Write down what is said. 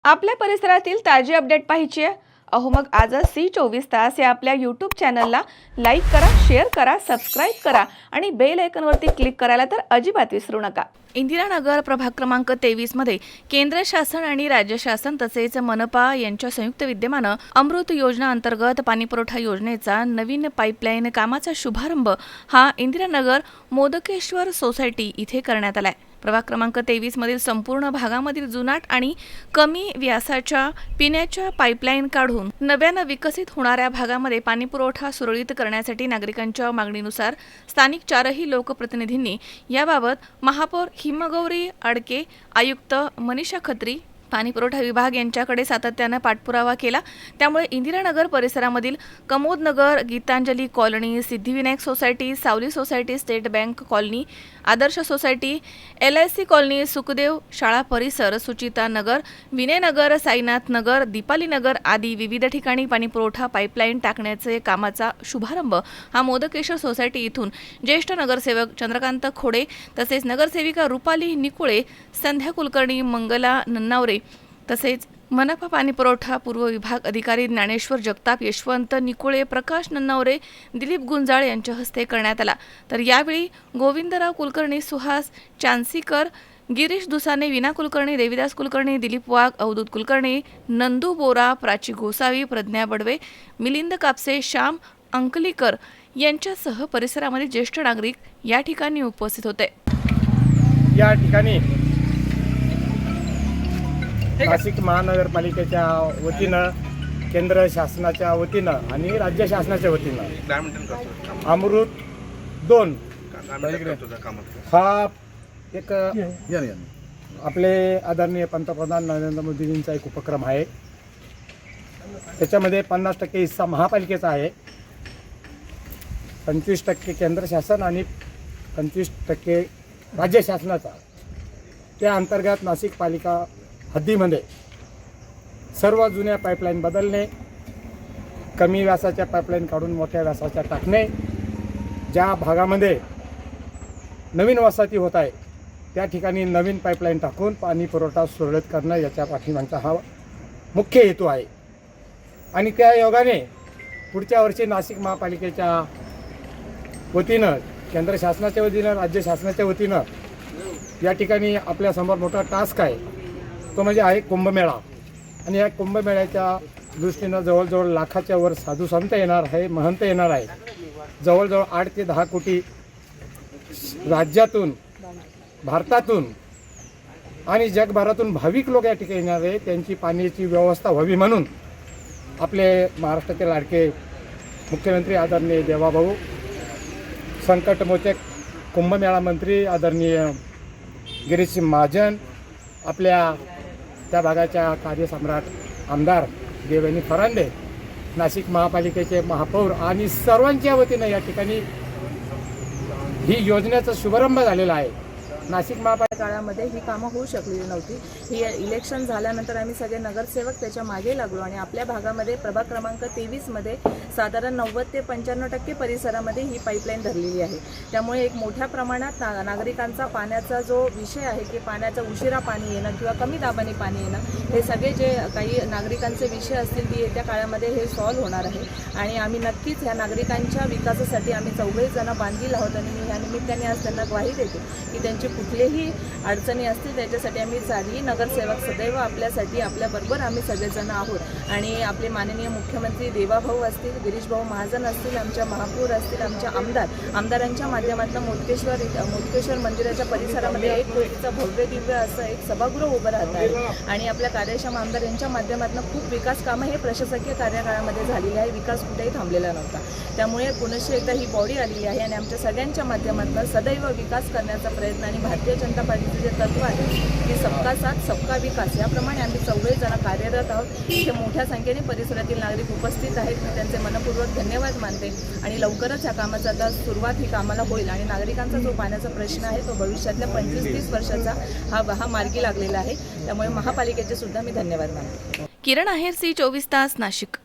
आपल्या परिसरातील ताजी अपडेट पाहिजे अहो मग आजच C24 या आपल्या YouTube चॅनलला लाईक करा, शेअर करा, सबस्क्राइब करा आणि बेल आयकॉनवरती क्लिक करायला तर अजिबात विसरू नका। इंदिरानगर प्रभाग क्रमांक 23 मध्ये केंद्र शासन आणि राज्य शासन तसेच मनपा यांच्या संयुक्त विद्यमाने अमृत योजना अंतर्गत पाणीपुरवठा योजनेचा नवीन पाईपलाईन कामाचा शुभारंभ हा इंदिरानगर मोदकेश्वर सोसायटी इथे करण्यात आलाय। प्रभाग क्रमांक 23 मधील संपूर्ण भागामधील जुनाट आणि कमी व्यासाच्या पिण्याच्या पाईपलाईन काढून नव्याने विकसित होणाऱ्या भागामध्ये पाणीपुरवठा सुरळीत करण्यासाठी नागरिकांच्या मागणीनुसार स्थानिक चारही लोकप्रतिनिधींनी याबाबत महापौर हिमगौरी आडके, आयुक्त मनीषा खत्री, पाणीपुरवठा विभाग यांच्याकडे सातत्याने पाठपुरावा केला। त्यामुळे इंदिरानगर परिसरामधील कमोदनगर, गीतांजली कॉलनी, सिद्धिविनायक सोसायटी, सावली सोसायटी, स्टेट बँक कॉलनी, आदर्श सोसायटी, LIC कॉलनी, सुखदेव शाळा परिसर, सुचिता नगर, विनयनगर, साईनाथ नगर, दीपाली नगर आदी विविध ठिकाणी पाणीपुरवठा पाईपलाईन टाकण्याचे कामाचा शुभारंभ हा मोदकेश्वर सोसायटी इथून ज्येष्ठ नगरसेवक चंद्रकांत खोडे तसेच नगरसेविका रुपाली निकुळे, संध्या कुलकर्णी, मंगला नन्नावरे तसेच मनपा पाणीपुरवठा पूर्व विभाग अधिकारी ज्ञानेश्वर जगताप, यशवंत निकुळे, प्रकाश नन्नावरे, दिलीप गुंजाळ यांच्या हस्ते करण्यात आला। तर यावेळी गोविंदराव कुलकर्णी, सुहास चांसीकर, गिरीश दुसाने, विना कुलकर्णी, देविदास कुलकर्णी, दिलीप वाघ, अवधूत कुलकर्णी, नंदू बोरा, प्राची गोसावी, प्रज्ञा बडवे, मिलिंद कापसे, श्याम अंकलीकर यांच्यासह परिसरामध्ये ज्येष्ठ नागरिक या ठिकाणी उपस्थित होते। या ठिकाणी नाशिक महानगरपालिकेच्या वतीनं, केंद्र शासनाच्या वतीनं आणि राज्य शासनाच्या वतीनं अमृत 2 हा एक आपले आदरणीय पंतप्रधान नरेंद्र मोदींचा एक उपक्रम आहे। त्याच्यामध्ये 50% हिस्सा महापालिकेचा आहे, 25% केंद्र शासन आणि 25% राज्य शासनाचा। त्या अंतर्गत नाशिक पालिका हद्दीमध्ये सर्व जुन्या पाईपलाईन बदलणे, कमी व्यासाच्या पाईपलाईन काढून मोठ्या व्यासाच्या टाकणे, ज्या भागामध्ये नवीन वसाहती होत आहे त्या ठिकाणी नवीन पाईपलाईन टाकून पाणी पुरवठा सुरळीत करणं याच्या पाठीमागचा हा मुख्य हेतू आहे। आणि त्या योगाने पुढच्या वर्षी नाशिक महापालिकेच्या वतीनं, केंद्र शासनाच्या वतीनं, राज्य शासनाच्या वतीनं या ठिकाणी आपल्यासमोर मोठा टास्क आहे, तो म्हणजे आहे कुंभमेळा। आणि या कुंभमेळ्याच्या दृष्टीनं जवळजवळ लाखाच्या वर साधू संत येणार आहे, महंत येणार आहे। जवळजवळ 8 ते 10 कोटी राज्यातून, भारतातून आणि जगभरातून भाविक लोक या ठिकाणी येणार आहे। त्यांची पाण्याची व्यवस्था व्हावी म्हणून आपले महाराष्ट्राचे लाडके मुख्यमंत्री आदरणीय देवाभाऊ, संकटमोचक कुंभमेळा मंत्री आदरणीय गिरीश महाजन, आपल्या त्या भागाच्या कार्यसम्राट आमदार देवयानी फरांदे, नाशिक महापालिकेचे महापौर आणि सर्वांच्या वतीनं या ठिकाणी ही योजनेचा शुभारंभ झालेला आहे। नाशिक महापालिका काळामध्ये ही कामं होऊ शकलेली नव्हती। ही इलेक्शन झाल्यानंतर आम्ही सगळे नगरसेवक त्याच्या मागे लागलो आणि आपल्या भागामध्ये प्रभाग क्रमांक 23 मध्ये साधारण 90 ते 95% परिसरामध्ये ही पाईपलाईन धरलेली आहे। त्यामुळे एक मोठ्या प्रमाणात नागरिकांचा पाण्याचा जो विषय आहे की पाण्याचा उशिरा पाणी येणं किंवा कमी दाबाने पाणी येणं, हे सगळे जे काही नागरिकांचे विषय असतील ती येत्या काळामध्ये हे सॉल्व्ह होणार आहे। आणि आम्ही नक्कीच ह्या नागरिकांच्या विकासासाठी आम्ही 4 जण बांधील आहोत आणि मी ह्या निमित्ताने आज त्यांना ग्वाही देते की त्यांची कुठलेही अडचणी असतील त्याच्यासाठी आम्ही चारही नगरसेवक सदैव आपल्यासाठी, आपल्याबरोबर आम्ही सगळेजण आहोत। आणि आपले माननीय मुख्यमंत्री देवाभाऊ असतील, गिरीशभाऊ महाजन असतील, आमच्या महापौर असतील, आमच्या आमदारांच्या माध्यमातून मोदकेश्वर मंदिराच्या परिसरामध्ये 1 कोटीचं भव्य दिव्य असं एक सभागृह उभं राहत आहे। आणि आपल्या कार्यक्षम आमदार यांच्या माध्यमातून खूप विकास कामं हे प्रशासकीय कार्यकाळामध्ये झालेली आहे, विकास कुठेही थांबलेला नव्हता। त्यामुळे पुनश्च एकदा ही बॉडी आलेली आहे आणि आमच्या सगळ्यांच्या माध्यमातून सदैव विकास करण्याचा प्रयत्न आणि भारतीय जनता पार्टीचे जे तत्व आहे की सबका साथ सबका विकास, याप्रमाणे आम्ही 4 जण कार्यरत आहोत। इथे मोठ्या संख्येने परिसरातील नागरिक उपस्थित आहेत, मी त्यांचे मनपूर्वक धन्यवाद मानते। आणि लवकरच या कामाचा आता सुरुवात ही कामाला होईल आणि नागरिकांचा जो पाण्याचा प्रश्न आहे तो भविष्यातल्या 25-30 वर्षाचा हा मार्गी लागलेला आहे। त्यामुळे महापालिकेचे सुद्धा मी धन्यवाद मानते। किरण आहेर, C24 तास, नाशिक।